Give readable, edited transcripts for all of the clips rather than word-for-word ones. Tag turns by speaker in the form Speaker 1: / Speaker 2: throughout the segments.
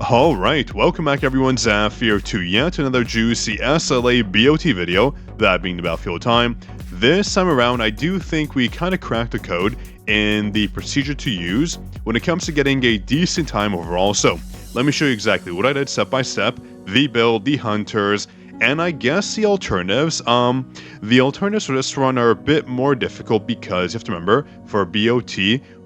Speaker 1: Alright, welcome back everyone, Zaf here to yet another juicy SLA BOT video, that being the Battlefield time. This time around, I do think we kind of cracked the code in the procedure to use when it comes to getting a decent time overall. So, let me show you exactly what I did step by step, the build, the hunters, and I guess the alternatives. The alternatives for this run are a bit more difficult because you have to remember, for BOT,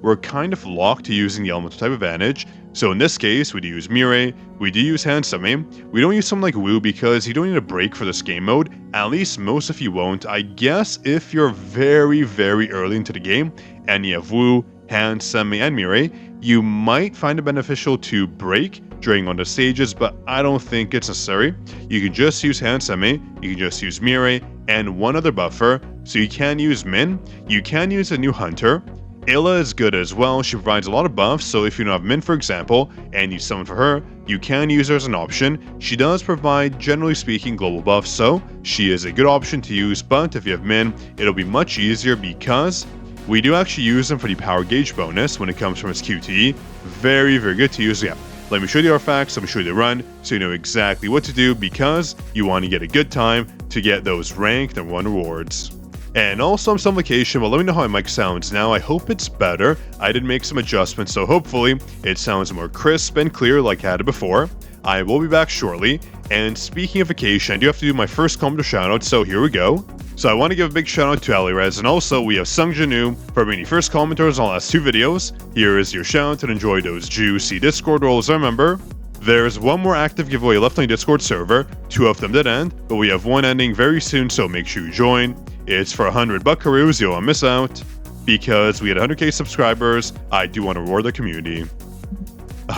Speaker 1: we're kind of locked to using the elemental type advantage. So in this case, we do use Mirai, we do use Handsome, we don't use something like Wu because you don't need a break for this game mode, at least most of you won't. I guess if you're very early into the game, and you have Wu, Handsome, and Mirai, you might find it beneficial to break during one of the stages, but I don't think it's necessary. You can just use Handsome, you can just use Mirai, and one other buffer, so you can use Min, you can use a new Hunter. Illa is good as well, she provides a lot of buffs, so if you don't have Min for example, and you summon for her, you can use her as an option. She does provide, generally speaking, global buffs, so she is a good option to use, but if you have Min, it'll be much easier because we do actually use them for the power gauge bonus when it comes from his QTE. Very good to use, yeah. Let me show you the artifacts, let me show you the run, so you know exactly what to do because you want to get a good time to get those ranked and 1 rewards. And also I'm still on vacation, but let me know how my mic sounds now. I hope it's better. I did make some adjustments, so hopefully it sounds more crisp and clear like I had it before. I will be back shortly, and speaking of vacation, I do have to do my first commenter shoutout, so here we go. So I want to give a big shout out to Alirez, and also we have Sung Jinwoo for being the first commenters on the last 2 videos. Here is your shout and enjoy those juicy Discord roles. Remember, there's one more active giveaway left on the Discord server, 2 of them did end, but we have 1 ending very soon, so make sure you join. It's for 100 buckaroos, you won't miss out. Because we had 100k subscribers, I do want to reward the community.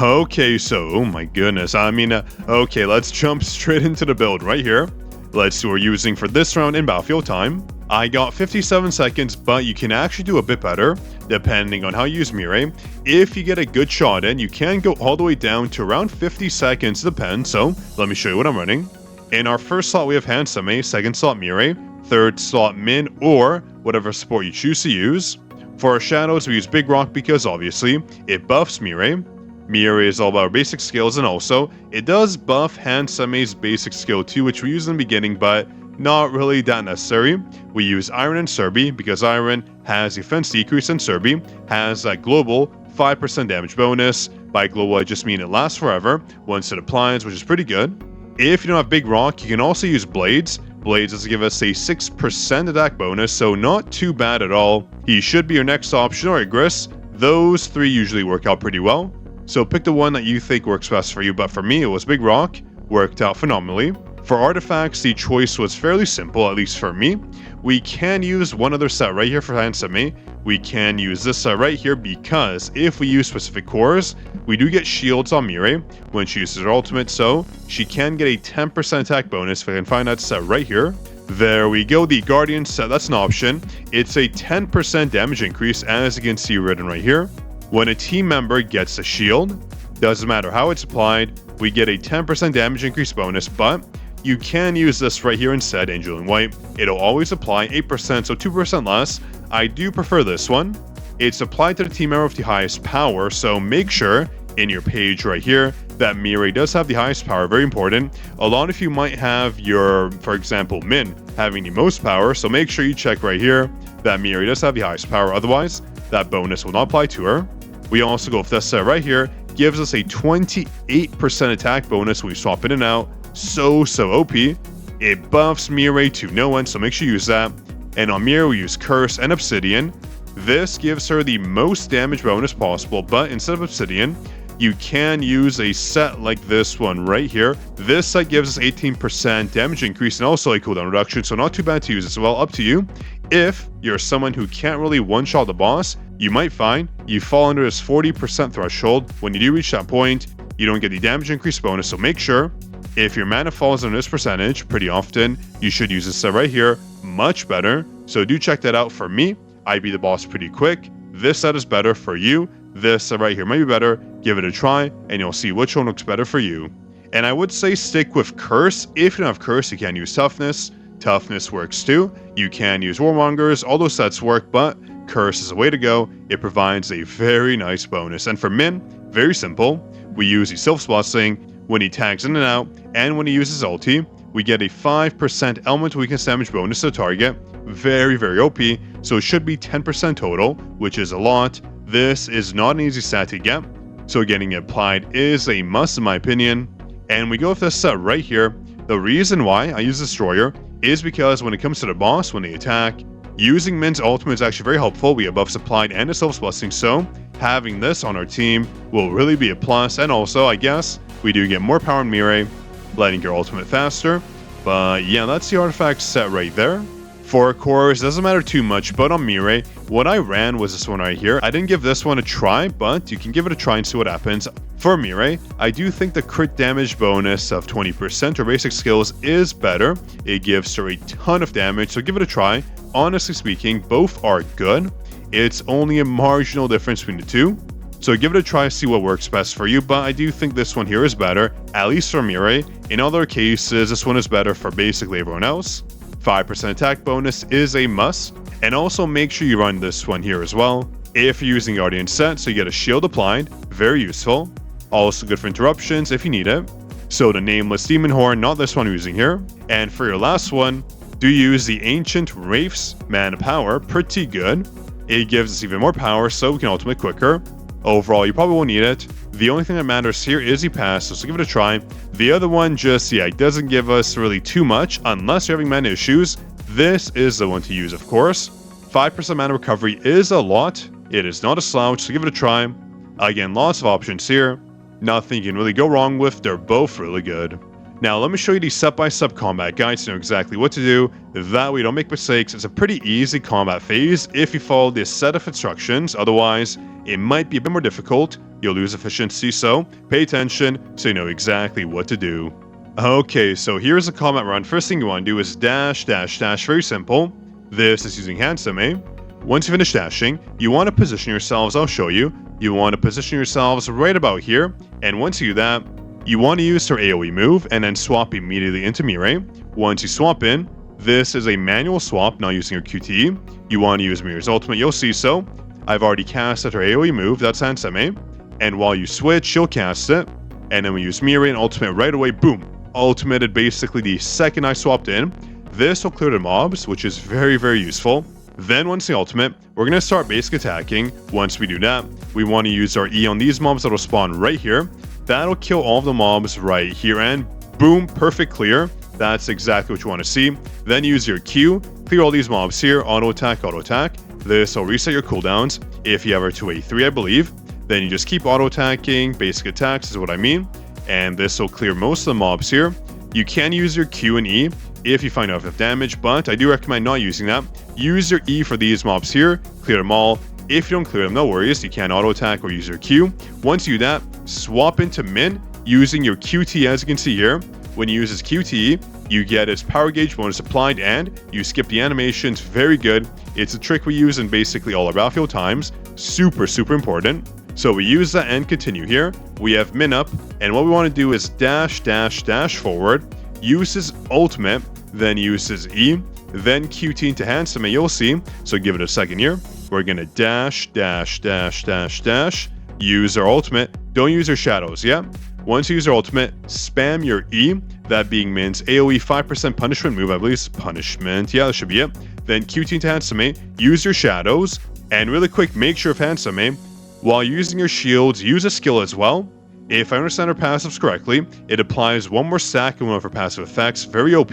Speaker 1: Okay, so, oh my goodness, okay, let's jump straight into the build right here. Let's see what we're using for this round in Battlefield time. I got 57 seconds, but you can actually do a bit better, depending on how you use Mirai. If you get a good shot in, you can go all the way down to around 50 seconds, depends, so let me show you what I'm running. In our first slot we have Handsome, second slot Mirai, third slot Min, or whatever support you choose to use. For our shadows we use Big Rock because obviously it buffs Mirai. Mirai is all about our basic skills, and also it does buff Handsome's basic skill too, which we use in the beginning but not really that necessary. We use Iron and Serbi because Iron has defense decrease and Serbi has a global 5% damage bonus. By global I just mean it lasts forever once it applies, which is pretty good. If you don't have Big Rock, you can also use Blades. Blades does give us a 6% attack bonus, so not too bad at all. He should be your next option, or Gris. Those 3 usually work out pretty well. So pick the one that you think works best for you, but for me it was Big Rock, worked out phenomenally. For artifacts, the choice was fairly simple, at least for me. We can use one other set right here for Handsome. We can use this set right here because if we use specific cores, we do get shields on Mirai when she uses her ultimate, so she can get a 10% attack bonus if I can find that set right here. There we go, the Guardian set, that's an option. It's a 10% damage increase, as you can see written right here. When a team member gets a shield, doesn't matter how it's applied, we get a 10% damage increase bonus, but you can use this right here instead, Angel and White. It'll always apply 8%, so 2% less. I do prefer this one. It's applied to the team member with the highest power, so make sure in your page right here that Mirai does have the highest power, very important. A lot of you might have your, for example, Min having the most power, so make sure you check right here that Mirai does have the highest power, otherwise that bonus will not apply to her. We also go with this set right here, gives us a 28% attack bonus when we swap in and out. So OP. It buffs Mirai to no end, so make sure you use that. And on Mirai we use Curse and Obsidian. This gives her the most damage bonus possible, but instead of Obsidian, you can use a set like this one right here. This set gives us 18% damage increase and also a cooldown reduction, so not too bad to use as well, up to you. If you're someone who can't really one-shot the boss, you might find you fall under this 40% threshold. When you do reach that point, you don't get the damage increase bonus, so make sure if your mana falls under this percentage pretty often, you should use this set right here, much better. So do check that out. For me, I beat the boss pretty quick. This set is better for you. This set right here might be better. Give it a try and you'll see which one looks better for you. And I would say stick with Curse. If you don't have Curse, you can use Toughness. Toughness works too. You can use Warmongers. All those sets work, but Curse is a way to go. It provides a very nice bonus. And for Min, Very simple. We use the self-busting when he tags in and out, and when he uses ulti, we get a 5% element weakness damage bonus to the target. Very, very OP, so it should be 10% total, which is a lot. This is not an easy stat to get, so getting it applied is a must in my opinion. And we go with this set right here. The reason why I use Destroyer is because when it comes to the boss, when they attack, using Min's ultimate is actually very helpful. We have buffs applied and a self-busting, so having this on our team will really be a plus. And also, I guess, we do get more power in Mirai, letting your ultimate faster. But yeah, that's the artifact set right there. For cores, doesn't matter too much, but on Mirai, what I ran was this one right here. I didn't give this one a try, but you can give it a try and see what happens. For Mirai, I do think the crit damage bonus of 20% or basic skills is better. It gives her a ton of damage, so give it a try. Honestly speaking, both are good. It's only a marginal difference between the two. So give it a try, see what works best for you, but I do think this one here is better, at least for Mirai. In other cases, this one is better for basically everyone else. 5% attack bonus is a must, and also make sure you run this one here as well. If you're using Guardian set, so you get a shield applied, very useful. Also good for interruptions if you need it. So the Nameless Demon Horn, not this one I'm using here. And for your last one, do use the Ancient Wraith's Mana Power, pretty good. It gives us even more power so we can ultimate quicker. Overall, you probably won't need it. The only thing that matters here is the passive, so give it a try. The other one it doesn't give us really too much unless you're having mana issues. This is the one to use, of course. 5% mana recovery is a lot. It is not a slouch, so give it a try. Again, lots of options here. Nothing you can really go wrong with. They're both really good. Now, let me show you the step-by-step combat guide to know exactly what to do. That way you don't make mistakes. It's a pretty easy combat phase if you follow this set of instructions. Otherwise, it might be a bit more difficult. You'll lose efficiency, so pay attention so you know exactly what to do. Okay, so here's a combat run. First thing you want to do is dash, dash, dash. Very simple. This is using Handsome. Once you finish dashing, you want to position yourselves. I'll show you. You want to position yourselves right about here. And once you do that, you want to use her AoE move and then swap immediately into Mirai. Once you swap in, this is a manual swap, not using her QTE. You want to use Mirai's ultimate, you'll see so. I've already casted her AoE move, that's Handsome. And while you switch, she'll cast it. And then we use Mirai and ultimate right away, boom. Ultimated basically the second I swapped in. This will clear the mobs, which is very, very useful. Then once the ultimate, we're going to start basic attacking. Once we do that, we want to use our E on these mobs that will spawn right here. That'll kill all of the mobs right here and boom, perfect clear. That's exactly what you want to see. Then use your Q, clear all these mobs here, auto attack. This will reset your cooldowns if you have her to a 3, I believe. Then you just keep auto attacking, basic attacks is what I mean. And this will clear most of the mobs here. You can use your Q and E if you find out enough damage, but I do recommend not using that. Use your E for these mobs here, clear them all. If you don't clear them, no worries, you can auto attack or use your Q. Once you do that, swap into Min using your QT as you can see here. When you use his QTE, you get his power gauge bonus applied and you skip the animations, very good. It's a trick we use in basically all our battlefield times, super, super important. So we use that and continue here. We have Min up, and what we want to do is dash, dash, dash forward, use his ultimate, then use his E, then QT into Handsome, you'll see. So give it a second here. We're going to dash, dash, dash, dash, dash, use our ultimate. Don't use your shadows, yeah? Once you use your ultimate, spam your E, that being Min's AoE 5% punishment move, I believe it's punishment. Yeah, that should be it. Then QT into Handsome, use your shadows, and really quick, make sure of Handsome, while using your shields, use a skill as well. If I understand her passives correctly, it applies one more stack in one of her passive effects, very OP,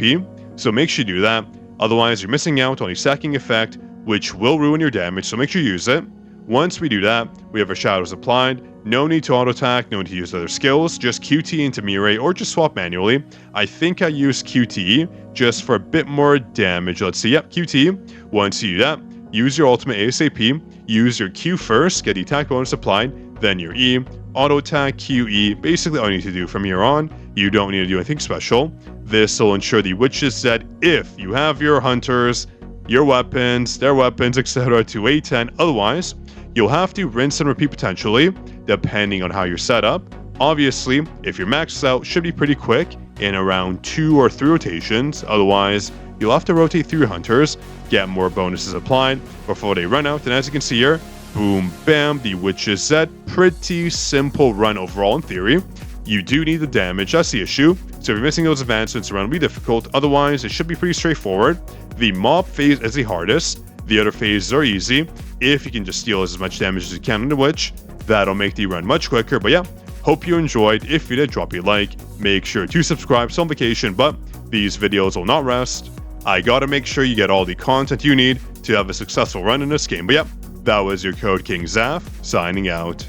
Speaker 1: so make sure you do that. Otherwise, you're missing out on a stacking effect, which will ruin your damage, so make sure you use it. Once we do that, we have our shadows applied. No need to auto attack, no need to use other skills, just QTE into Mirai or just swap manually. I think I use QTE just for a bit more damage. Let's see, yep, QTE. Once you do that, use your ultimate ASAP, use your Q first, get the attack bonus applied, then your E, auto attack, QE, basically all you need to do from here on. You don't need to do anything special. This will ensure the witch is dead if you have your hunters, your weapons, their weapons, etc. to A10. Otherwise, you'll have to rinse and repeat potentially, depending on how you're set up. Obviously, if you're maxed out, should be pretty quick in around 2 or 3 rotations. Otherwise, you'll have to rotate through your hunters, get more bonuses applied before they run out. And as you can see here, Boom, bam, the Witch's Z. Pretty simple run overall in theory. You do need the damage, that's the issue. So if you're missing those advancements, the run will be difficult. Otherwise, it should be pretty straightforward. The mob phase is the hardest. The other phases are easy. If you can just steal as much damage as you can on the Witch, that'll make the run much quicker. But yeah, hope you enjoyed. If you did, drop a like. Make sure to subscribe. Still on vacation, but these videos will not rest. I gotta make sure you get all the content you need to have a successful run in this game. But yeah, that was your Code King Zaf, signing out.